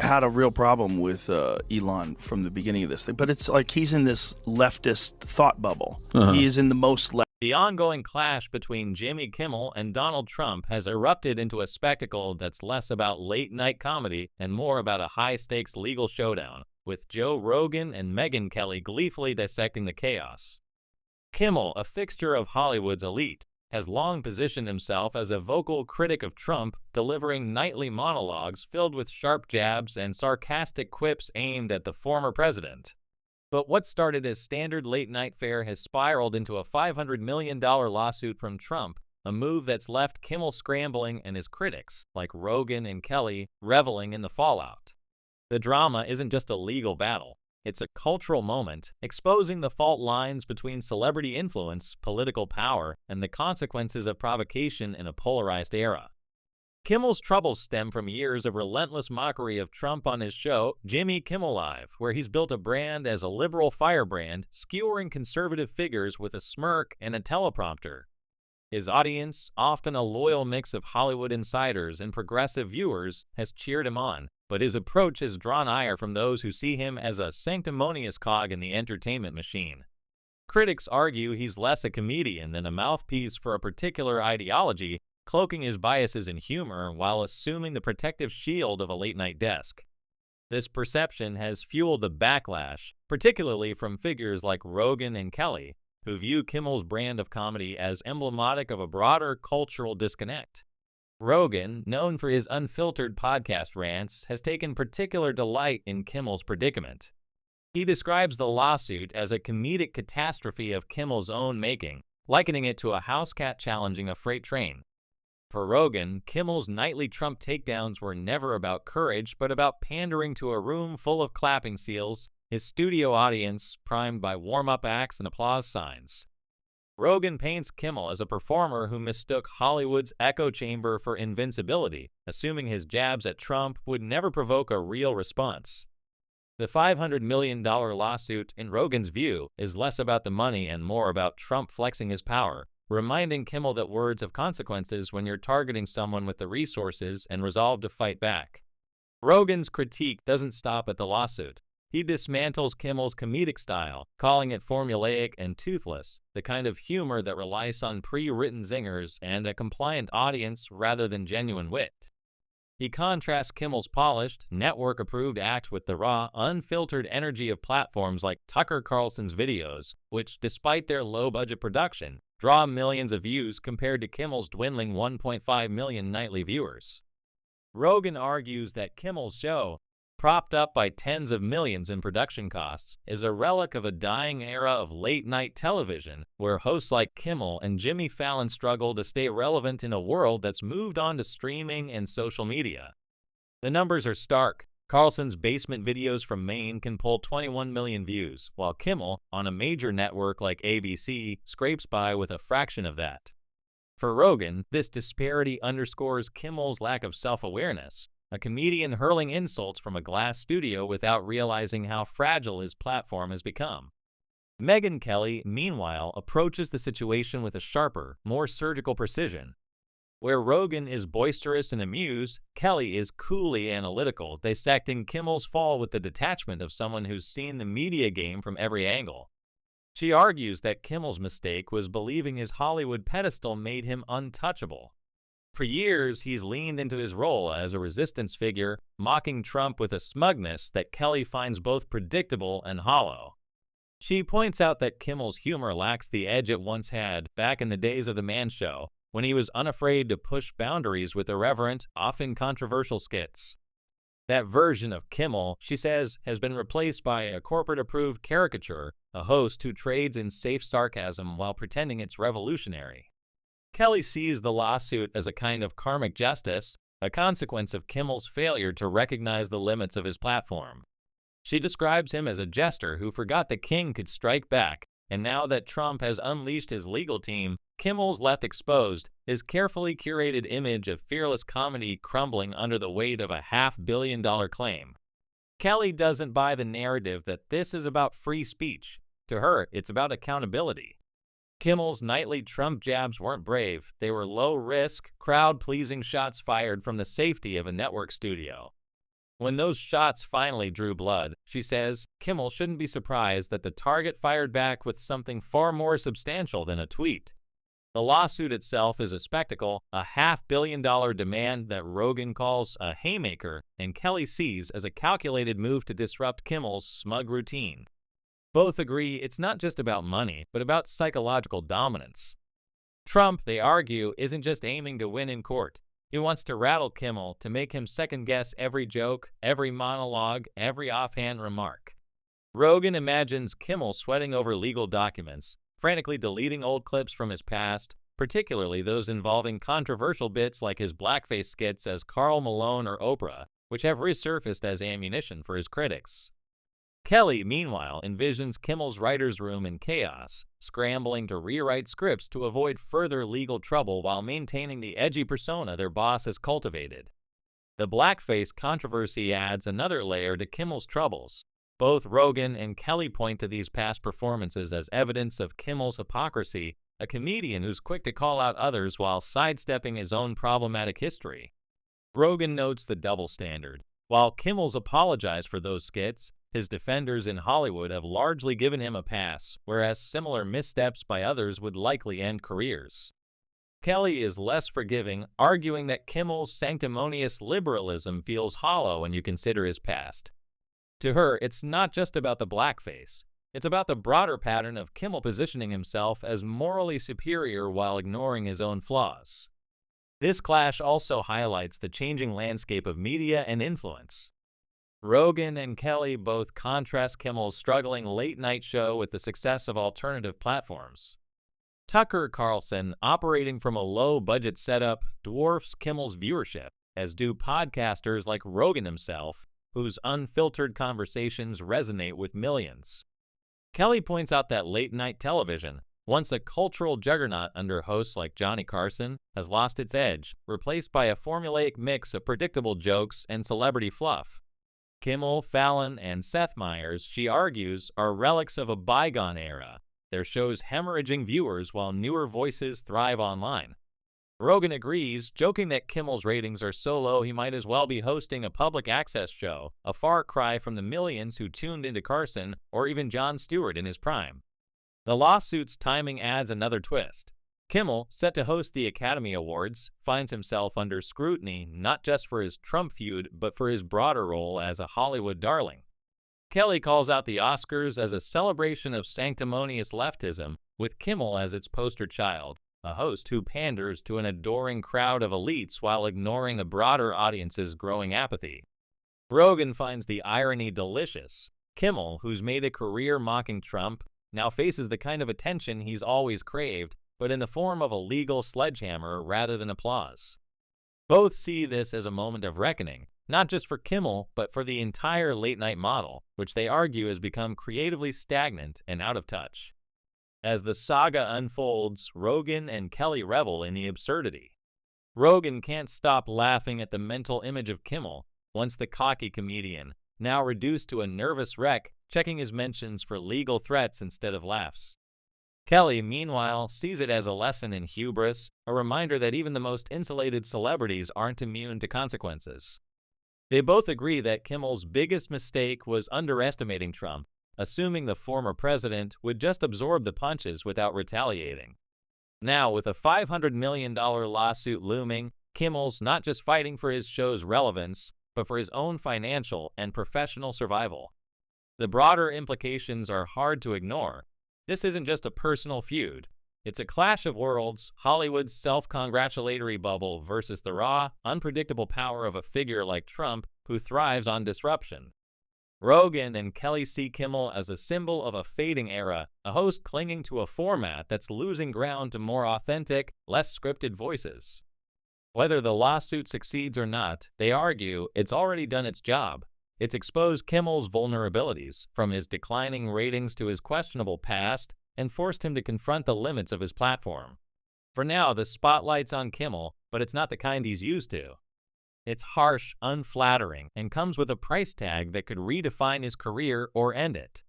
had a real problem with Elon from the beginning of this thing, but it's like he's in this leftist thought bubble. He is in the most left. The ongoing clash between Jimmy Kimmel and Donald Trump has erupted into a spectacle that's less about late-night comedy and more about a high-stakes legal showdown, with Joe Rogan and Megyn Kelly gleefully dissecting the chaos. Kimmel, a fixture of Hollywood's elite, has long positioned himself as a vocal critic of Trump, delivering nightly monologues filled with sharp jabs and sarcastic quips aimed at the former president. But what started as standard late-night fare has spiraled into a $500 million lawsuit from Trump, a move that's left Kimmel scrambling and his critics, like Rogan and Kelly, reveling in the fallout. The drama isn't just a legal battle. It's a cultural moment, exposing the fault lines between celebrity influence, political power, and the consequences of provocation in a polarized era. Kimmel's troubles stem from years of relentless mockery of Trump on his show, Jimmy Kimmel Live, where he's built a brand as a liberal firebrand, skewering conservative figures with a smirk and a teleprompter. His audience, often a loyal mix of Hollywood insiders and progressive viewers, has cheered him on, but his approach has drawn ire from those who see him as a sanctimonious cog in the entertainment machine. Critics argue he's less a comedian than a mouthpiece for a particular ideology, cloaking his biases in humor while assuming the protective shield of a late-night desk. This perception has fueled the backlash, particularly from figures like Rogan and Kelly, who view Kimmel's brand of comedy as emblematic of a broader cultural disconnect. Rogan, known for his unfiltered podcast rants, has taken particular delight in Kimmel's predicament. He describes the lawsuit as a comedic catastrophe of Kimmel's own making, likening it to a house cat challenging a freight train. For Rogan, Kimmel's nightly Trump takedowns were never about courage, but about pandering to a room full of clapping seals, his studio audience primed by warm-up acts and applause signs. Rogan paints Kimmel as a performer who mistook Hollywood's echo chamber for invincibility, assuming his jabs at Trump would never provoke a real response. The $500 million lawsuit, in Rogan's view, is less about the money and more about Trump flexing his power, reminding Kimmel that words have consequences when you're targeting someone with the resources and resolve to fight back. Rogan's critique doesn't stop at the lawsuit. He dismantles Kimmel's comedic style, calling it formulaic and toothless, the kind of humor that relies on pre-written zingers and a compliant audience rather than genuine wit. He contrasts Kimmel's polished, network-approved act with the raw, unfiltered energy of platforms like Tucker Carlson's videos, which, despite their low-budget production, draw millions of views compared to Kimmel's dwindling 1.5 million nightly viewers. Rogan argues that Kimmel's show, propped up by tens of millions in production costs, is a relic of a dying era of late-night television, where hosts like Kimmel and Jimmy Fallon struggle to stay relevant in a world that's moved on to streaming and social media. The numbers are stark. Carlson's basement videos from Maine can pull 21 million views, while Kimmel, on a major network like ABC, scrapes by with a fraction of that. For Rogan, this disparity underscores Kimmel's lack of self-awareness, a comedian hurling insults from a glass studio without realizing how fragile his platform has become. Megyn Kelly, meanwhile, approaches the situation with a sharper, more surgical precision. Where Rogan is boisterous and amused, Kelly is coolly analytical, dissecting Kimmel's fall with the detachment of someone who's seen the media game from every angle. She argues that Kimmel's mistake was believing his Hollywood pedestal made him untouchable. For years, he's leaned into his role as a resistance figure, mocking Trump with a smugness that Kelly finds both predictable and hollow. She points out that Kimmel's humor lacks the edge it once had back in the days of The Man Show, when he was unafraid to push boundaries with irreverent, often controversial skits. That version of Kimmel, she says, has been replaced by a corporate-approved caricature, a host who trades in safe sarcasm while pretending it's revolutionary. Kelly sees the lawsuit as a kind of karmic justice, a consequence of Kimmel's failure to recognize the limits of his platform. She describes him as a jester who forgot the king could strike back, and now that Trump has unleashed his legal team, Kimmel's left exposed, his carefully curated image of fearless comedy crumbling under the weight of a $500 million claim. Kelly doesn't buy the narrative that this is about free speech. To her, it's about accountability. Kimmel's nightly Trump jabs weren't brave. They were low-risk, crowd-pleasing shots fired from the safety of a network studio. When those shots finally drew blood, she says, Kimmel shouldn't be surprised that the target fired back with something far more substantial than a tweet. The lawsuit itself is a spectacle, a $500 million demand that Rogan calls a haymaker and Kelly sees as a calculated move to disrupt Kimmel's smug routine. Both agree it's not just about money, but about psychological dominance. Trump, they argue, isn't just aiming to win in court. He wants to rattle Kimmel to make him second-guess every joke, every monologue, every offhand remark. Rogan imagines Kimmel sweating over legal documents, frantically deleting old clips from his past, particularly those involving controversial bits like his blackface skits as Karl Malone or Oprah, which have resurfaced as ammunition for his critics. Kelly, meanwhile, envisions Kimmel's writer's room in chaos, scrambling to rewrite scripts to avoid further legal trouble while maintaining the edgy persona their boss has cultivated. The blackface controversy adds another layer to Kimmel's troubles. Both Rogan and Kelly point to these past performances as evidence of Kimmel's hypocrisy, a comedian who's quick to call out others while sidestepping his own problematic history. Rogan notes the double standard. While Kimmel's apologized for those skits, his defenders in Hollywood have largely given him a pass, whereas similar missteps by others would likely end careers. Kelly is less forgiving, arguing that Kimmel's sanctimonious liberalism feels hollow when you consider his past. To her, it's not just about the blackface. It's about the broader pattern of Kimmel positioning himself as morally superior while ignoring his own flaws. This clash also highlights the changing landscape of media and influence. Rogan and Kelly both contrast Kimmel's struggling late-night show with the success of alternative platforms. Tucker Carlson, operating from a low-budget setup, dwarfs Kimmel's viewership, as do podcasters like Rogan himself, whose unfiltered conversations resonate with millions. Kelly points out that late-night television, once a cultural juggernaut under hosts like Johnny Carson, has lost its edge, replaced by a formulaic mix of predictable jokes and celebrity fluff. Kimmel, Fallon, and Seth Meyers, she argues, are relics of a bygone era, their shows hemorrhaging viewers while newer voices thrive online. Rogan agrees, joking that Kimmel's ratings are so low he might as well be hosting a public access show, a far cry from the millions who tuned into Carson or even Jon Stewart in his prime. The lawsuit's timing adds another twist. Kimmel, set to host the Academy Awards, finds himself under scrutiny not just for his Trump feud but for his broader role as a Hollywood darling. Kelly calls out the Oscars as a celebration of sanctimonious leftism, with Kimmel as its poster child, a host who panders to an adoring crowd of elites while ignoring the broader audience's growing apathy. Rogan finds the irony delicious. Kimmel, who's made a career mocking Trump, now faces the kind of attention he's always craved, but in the form of a legal sledgehammer rather than applause. Both see this as a moment of reckoning, not just for Kimmel, but for the entire late-night model, which they argue has become creatively stagnant and out of touch. As the saga unfolds, Rogan and Kelly revel in the absurdity. Rogan can't stop laughing at the mental image of Kimmel, once the cocky comedian, now reduced to a nervous wreck, checking his mentions for legal threats instead of laughs. Kelly, meanwhile, sees it as a lesson in hubris, a reminder that even the most insulated celebrities aren't immune to consequences. They both agree that Kimmel's biggest mistake was underestimating Trump, assuming the former president would just absorb the punches without retaliating. Now, with a $500 million lawsuit looming, Kimmel's not just fighting for his show's relevance, but for his own financial and professional survival. The broader implications are hard to ignore. This isn't just a personal feud. It's a clash of worlds, Hollywood's self-congratulatory bubble versus the raw, unpredictable power of a figure like Trump who thrives on disruption. Rogan and Kelly see Kimmel as a symbol of a fading era, a host clinging to a format that's losing ground to more authentic, less scripted voices. Whether the lawsuit succeeds or not, they argue it's already done its job. It's exposed Kimmel's vulnerabilities, from his declining ratings to his questionable past, and forced him to confront the limits of his platform. For now, the spotlight's on Kimmel, but it's not the kind he's used to. It's harsh, unflattering, and comes with a price tag that could redefine his career or end it.